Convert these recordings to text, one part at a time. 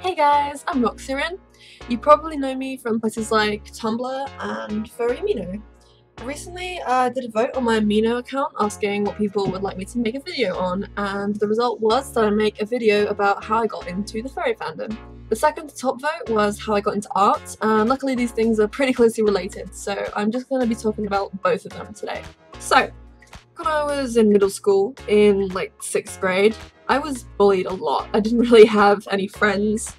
Hey guys, I'm Roxirin. You probably know me from places like Tumblr and Furry Amino. Recently, I did a vote on my Amino account asking what people would like me to make a video on, and the result was that I make a video about how I got into the furry fandom. The second to top vote was how I got into art, and luckily these things are pretty closely related, so I'm just going to be talking about both of them today. So, when I was in middle school, in like 6th grade, I was bullied a lot. I didn't really have any friends.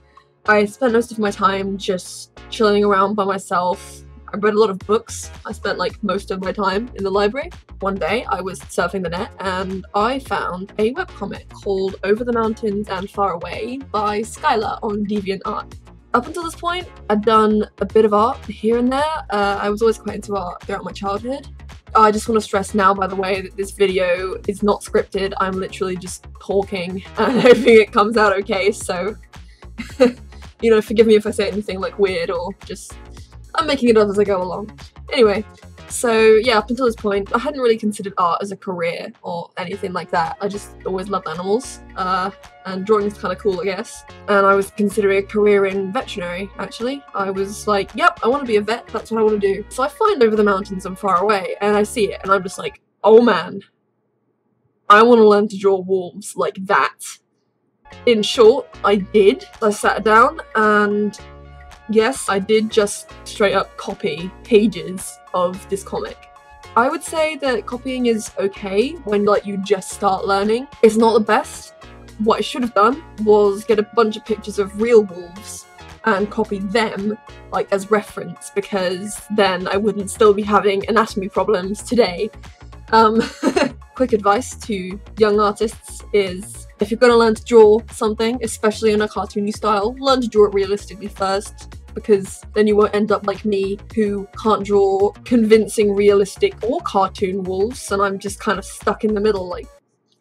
I spent most of my time just chilling around by myself. I read a lot of books. I spent like most of my time in the library. One day I was surfing the net and I found a webcomic called Over the Mountains and Far Away by Skailla on DeviantArt. Up until this point, I'd done a bit of art here and there. I was always quite into art throughout my childhood. I just want to stress now, by the way, that this video is not scripted. I'm literally just talking and hoping it comes out okay, so you know, forgive me if I say anything like weird or just I'm making it up as I go along. Anyway, so yeah, up until this point, I hadn't really considered art as a career or anything like that. I just always loved animals, and drawing is kind of cool, I guess. And I was considering a career in veterinary, actually. I was like, yep, I want to be a vet, that's what I want to do. So I find Over the Mountains and Far Away, and I see it, and I'm just like, oh man, I want to learn to draw wolves like that. In short, I did. I sat down and yes, I did just straight up copy pages of this comic. I would say that copying is okay when like you just start learning. It's not the best. What I should have done was get a bunch of pictures of real wolves and copy them like as reference, because then I wouldn't still be having anatomy problems today. Quick advice to young artists is if you're going to learn to draw something, especially in a cartoony style, learn to draw it realistically first, because then you won't end up like me, who can't draw convincing, realistic, or cartoon wolves, and I'm just kind of stuck in the middle like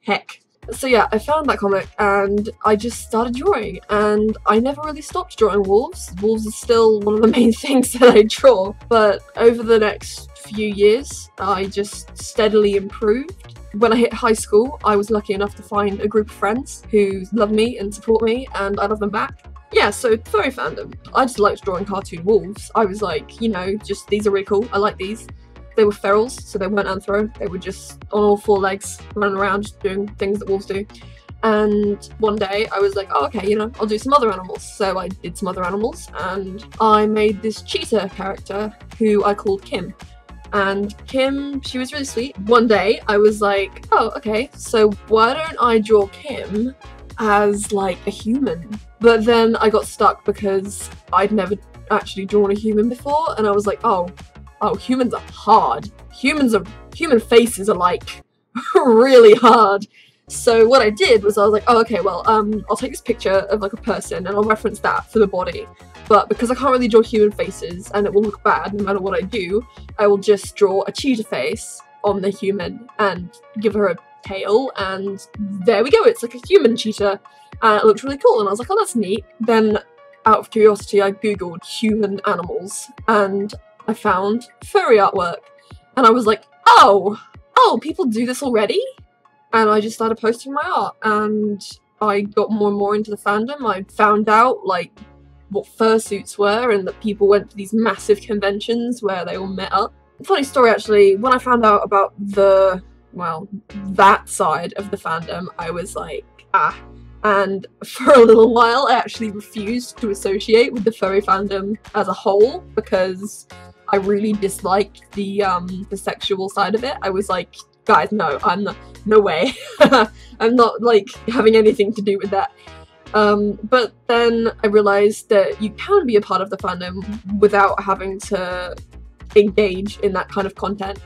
heck. So yeah, I found that comic and I just started drawing, and I never really stopped drawing wolves. Wolves are still one of the main things that I draw, but over the next few years, I just steadily improved. When I hit high school, I was lucky enough to find a group of friends who love me and support me, and I love them back. Yeah, so furry fandom. I just liked drawing cartoon wolves. I was like, you know, just these are really cool, I like these. They were ferals, so they weren't anthro, they were just on all four legs, running around doing things that wolves do. And one day I was like, oh okay, you know, I'll do some other animals. So I did some other animals, and I made this cheetah character who I called Kim. And Kim, she was really sweet. One day I was like, oh okay, so why don't I draw Kim as like a human? But then I got stuck because I'd never actually drawn a human before, and I was like, oh, humans are hard. Human faces are like really hard. So what I did was I was like, oh okay, well I'll take this picture of like a person and I'll reference that for the body. But because I can't really draw human faces and it will look bad no matter what I do, I will just draw a cheetah face on the human and give her a tail, and there we go, it's like a human cheetah. And it looked really cool, and I was like, oh that's neat. Then out of curiosity I googled human animals and I found furry artwork, and I was like, oh people do this already? And I just started posting my art, and I got more and more into the fandom. I found out like what fursuits were, and that people went to these massive conventions where they all met up. Funny story actually, when I found out about that side of the fandom, I was like, and for a little while I actually refused to associate with the furry fandom as a whole, because I really disliked the sexual side of it. I was like, guys, no, no way. I'm not like having anything to do with that. But then I realized that you can be a part of the fandom without having to engage in that kind of content.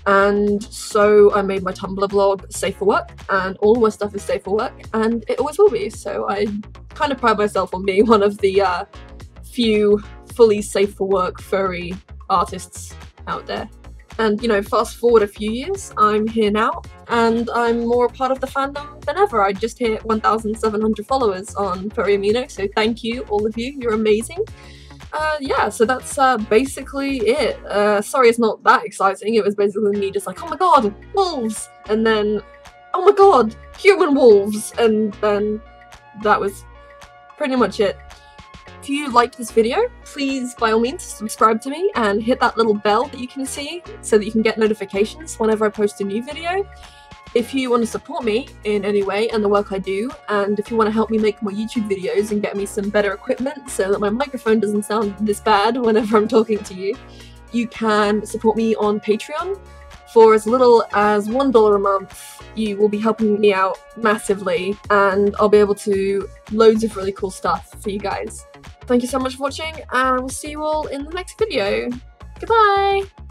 And so I made my Tumblr blog Safe for Work, and all my stuff is safe for work, and it always will be. So I kind of pride myself on being one of the few fully safe for work furry artists out there. And you know, fast forward a few years, I'm here now, and I'm more a part of the fandom than ever. I just hit 1,700 followers on Furry Amino, so thank you, all of you, you're amazing. Yeah, so that's basically it. Sorry it's not that exciting, it was basically me just like, oh my god, wolves! And then, oh my god, human wolves! And then that was pretty much it. If you liked this video, please by all means subscribe to me and hit that little bell that you can see so that you can get notifications whenever I post a new video. If you want to support me in any way and the work I do, and if you want to help me make more YouTube videos and get me some better equipment so that my microphone doesn't sound this bad whenever I'm talking to you, you can support me on Patreon. For as little as $1 a month, you will be helping me out massively, and I'll be able to do loads of really cool stuff for you guys. Thank you so much for watching, and I will see you all in the next video. Goodbye!